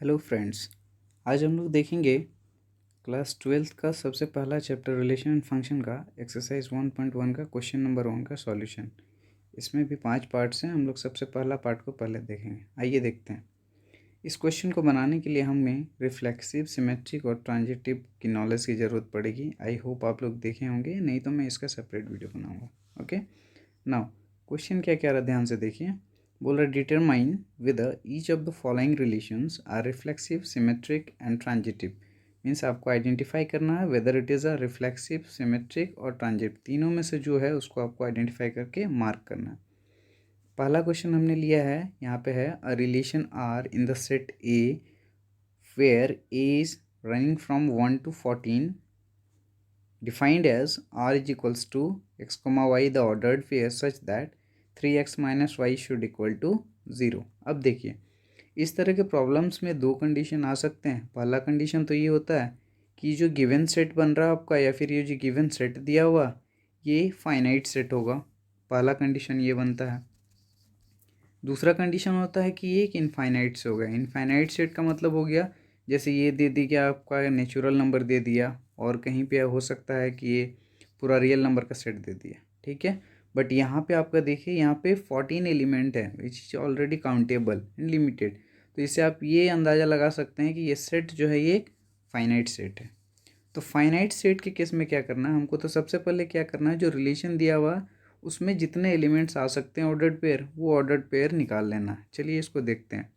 Hello friends, आज हम लोग देखेंगे क्लास 12th का सबसे पहला चैप्टर रिलेशन एंड फंक्शन का एक्सरसाइज 1.1 का क्वेश्चन नंबर 1 का सॉल्यूशन। इसमें भी 5 पार्ट्स हैं। हम लोग सबसे पहला पार्ट को पहले देखेंगे। आइए देखते हैं। इस क्वेश्चन को बनाने के लिए हमें रिफ्लेक्सिव, सिमेट्रिक और ट्रांजिटिव की नॉलेज की ज़रूरत पड़ेगी। आई होप आप लोग देखे होंगे, नहीं तो मैं इसका सेपरेट वीडियो बनाऊँगा। ओके, नाउ क्वेश्चन क्या कह रहा है ध्यान से देखिए। बोल रहा determine with each of the following relations are reflexive, symmetric and transitive. Means आपको आइडेंटिफाई करना है whether it is a reflexive, symmetric और ट्रांजिटिव, तीनों में से जो है उसको आपको आइडेंटिफाई करके मार्क करना है। पहला क्वेश्चन हमने लिया है, यहाँ पे है a relation R in the set A where A is running from 1 to 14 defined as r is equals to x comma y the ordered pair such that 3x minus y should equal to 0। अब देखिए, इस तरह के problems में दो condition आ सकते हैं। पहला कंडीशन तो ये होता है कि जो गिवन सेट बन रहा है आपका, या फिर ये जो गिवन सेट दिया हुआ ये फाइनाइट सेट होगा। पहला कंडीशन ये बनता है। दूसरा कंडीशन होता है कि ये एक इनफाइनाइट से होगा। इनफाइनाइट सेट का मतलब हो गया जैसे ये दे दी कि आपका नेचुरल नंबर दे दिया, और कहीं पे हो सकता है कि ये पूरा रियल नंबर का सेट दे दिया, ठीक है। बट यहाँ पे आपका देखिए, यहाँ पे 14 एलिमेंट है which is already countable and limited. तो इससे आप ये अंदाज़ा लगा सकते हैं कि ये सेट जो है ये एक फाइनाइट सेट है। तो फाइनाइट सेट के केस में क्या करना है हमको, तो सबसे पहले क्या करना है, जो रिलेशन दिया हुआ उसमें जितने एलिमेंट्स आ सकते हैं ऑर्डर्ड पेयर, वो ऑर्डर्ड पेयर निकाल लेना है। चलिए इसको देखते हैं।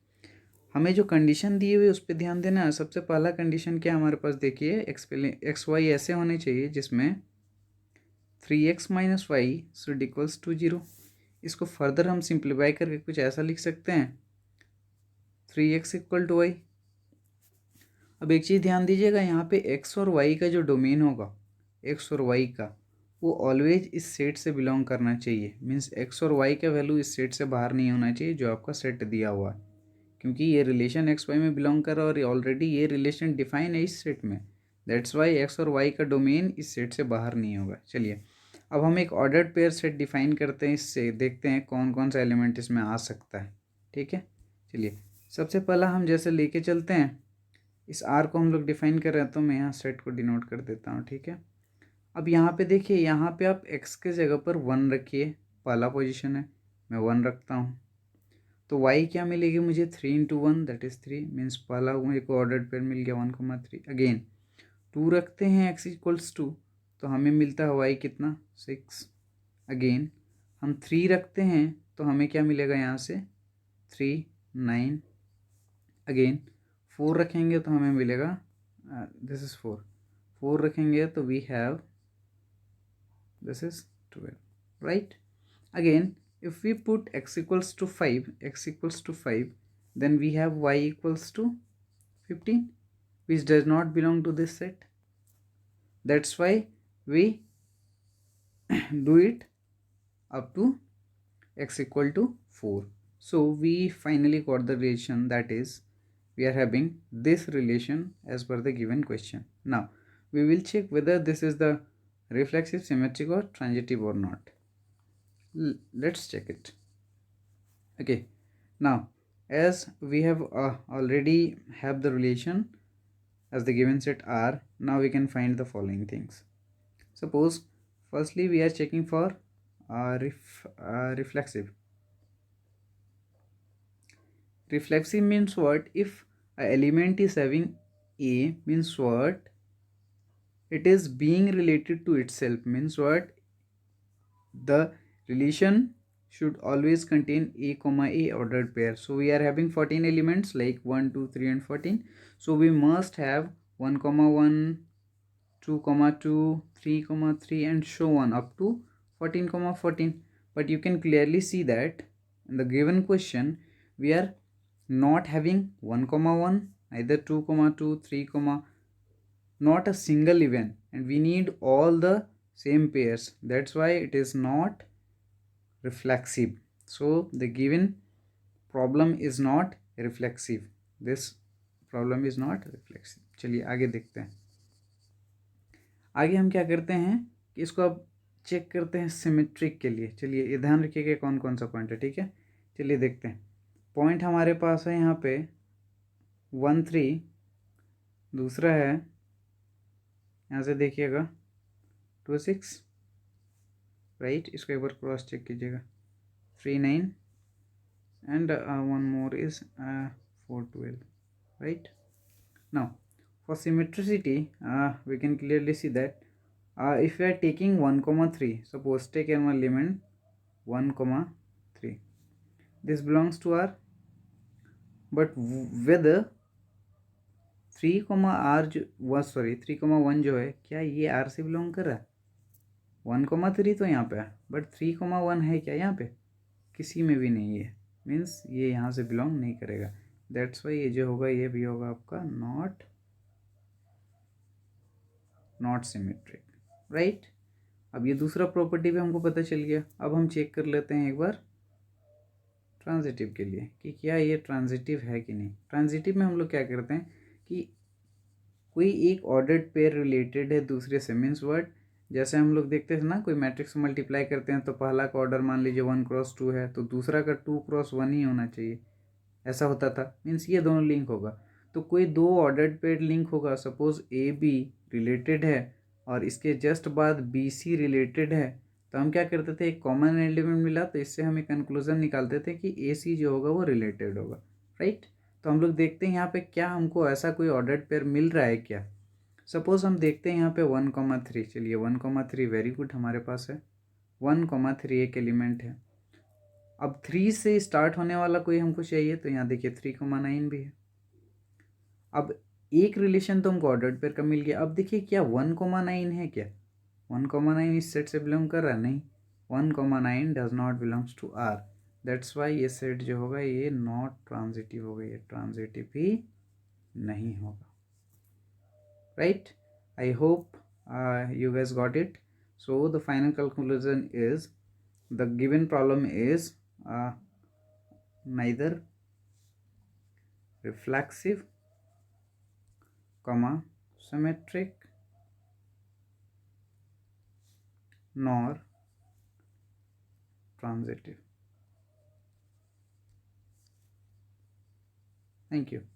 हमें जो कंडीशन दी हुई है उस पर ध्यान देना है। सबसे पहला कंडीशन क्या हमारे पास, देखिए एक्स वाई ऐसे होने चाहिए जिसमें 3x माइनस वाई शुड इक्वल्स टू 0। इसको फर्दर हम सिंप्लीफाई करके कुछ ऐसा लिख सकते हैं, 3x इक्वल टू वाई। अब एक चीज़ ध्यान दीजिएगा, यहाँ पे x और y का जो डोमेन होगा, x और y का, वो ऑलवेज इस सेट से बिलोंग करना चाहिए। मीन्स x और y का वैल्यू इस सेट से बाहर नहीं होना चाहिए जो आपका सेट दिया हुआ है, क्योंकि ये रिलेशन एक्स वाई में बिलोंग कर रहा है और ऑलरेडी ये रिलेशन डिफाइन है इस सेट में। दैट्स वाई एक्स और वाई का डोमेन इस सेट से बाहर नहीं होगा। चलिए अब हम एक ऑर्डर्ड पेयर सेट डिफाइन करते हैं, इससे देखते हैं कौन कौन सा एलिमेंट इसमें आ सकता है, ठीक है। चलिए सबसे पहला हम जैसे लेके चलते हैं, इस आर को हम लोग डिफाइन कर रहे हैं, तो मैं यहाँ सेट को डिनोट कर देता हूँ, ठीक है। अब यहाँ पे देखिए, यहाँ पे आप एक्स के जगह पर 1 रखिए, पहला पोजीशन है, मैं 1 रखता हूँ। तो y क्या मिलेगी मुझे, 3 इंटू 1 दैट इज़ 3। मीन्स पहला मुझे को ऑर्डर्ड पेयर मिल गया 1,3। अगेन 2 रखते हैं x इक्वल्स टू, तो हमें मिलता है y कितना, 6। अगेन हम 3 रखते हैं तो हमें क्या मिलेगा यहाँ से, 3, 9। अगेन 4 रखेंगे तो हमें मिलेगा, दिस इज़ 4 रखेंगे तो we have this is 12, right? Again if we put x equals to 5, then we have y equals to 15, which does not belong to this set. That's why we do it up to x equal to 4. So we finally got the relation, that is we are having this relation as per the given question. Now we will check whether this is the reflexive, symmetric or transitive or not. Let's check it. Okay, now as we have already have the relation as the given set R, now we can find the following things. Suppose firstly we are checking for reflexive. Reflexive means what? If a element is having A, means what? It is being related to itself, means what? The relation should always contain a comma a ordered pair. So we are having 14 elements like 1, 2, 3 and 14. So we must have 1 comma 1, 2 comma 2, 3 comma 3 and so on up to 14 comma 14. But you can clearly see that in the given question we are not having 1 comma 1, either 2 comma 2, 3 comma, not a single even, and we need all the same pairs. That's why it is not reflexive. So the given problem is not reflexive. This problem is not reflexive. चलिए आगे देखते हैं। आगे हम क्या करते हैं कि इसको अब चेक करते हैं सिमेट्रिक के लिए। चलिए ये ध्यान रखिएगा कौन कौन सा पॉइंट है, ठीक है। चलिए देखते हैं। पॉइंट हमारे पास है यहाँ पे 1 3, दूसरा है यहाँ से देखिएगा 2 6, राइट। इसको एक बार क्रॉस चेक कीजिएगा, 3 9 and one more is 4 12, right. Now for symmetricity we can clearly see that if we are taking 1 3, suppose take an element 1 3, this belongs to R, but whether 3 R जो 3 1 जो है, क्या ये R से belong कर रहा है? 1 3 तो यहाँ पे है, बट 3 1 है क्या यहाँ पे? किसी में भी नहीं है, मीन्स ये यहाँ से बिलोंग नहीं करेगा। दैट्स वाई ये जो होगा ये भी होगा आपका नॉट सिमेट्रिक, राइट। अब ये दूसरा प्रॉपर्टी भी हमको पता चल गया। अब हम चेक कर लेते हैं एक बार ट्रांजिटिव के लिए कि क्या ये ट्रांजिटिव है कि नहीं। ट्रांजिटिव में हम लोग क्या करते हैं कि कोई एक ऑर्डर्ड पेयर रिलेटेड है दूसरे से, मीन्स वर्ड जैसे हम लोग देखते थे ना, कोई मैट्रिक्स मल्टीप्लाई करते हैं तो पहला का ऑर्डर मान लीजिए 1 × 2 है तो दूसरा का 2 × 1 ही होना चाहिए, ऐसा होता था। मीन्स ये दोनों लिंक होगा। तो कोई दो ऑर्डर्ड पेयर लिंक होगा, सपोज ए बी रिलेटेड है और इसके जस्ट बाद बी सी रिलेटेड है, तो हम क्या करते थे, एक कॉमन एलिमेंट मिला तो इससे हम एक कंक्लूजन निकालते थे कि ए सी जो होगा वो रिलेटेड होगा, राइट। तो हम लोग देखते हैं यहाँ पे क्या हमको ऐसा कोई ऑर्डर्ड पेयर मिल रहा है क्या। सपोज हम देखते हैं यहाँ पे 1 3, चलिए 1 3 वेरी गुड हमारे पास है, 1 3 एक एलिमेंट है। अब 3 से स्टार्ट होने वाला कोई हमको चाहिए, तो यहाँ देखिए 3 9 भी है। अब एक रिलेशन तो हमको ऑर्डर्ड पेयर का मिल गया। अब देखिए क्या 1 9 है क्या? 1 9 इस सेट से बिलोंग कर रहा है? नहीं, 1 9 does not belongs to R. That's why ये सेट जो होगा ये नॉट ट्रांजिटिव होगा, ये ट्रांजिटिव ही नहीं होगा, right. I hope you guys got it. So the final conclusion is the given problem is neither reflexive comma symmetric nor transitive. Thank you.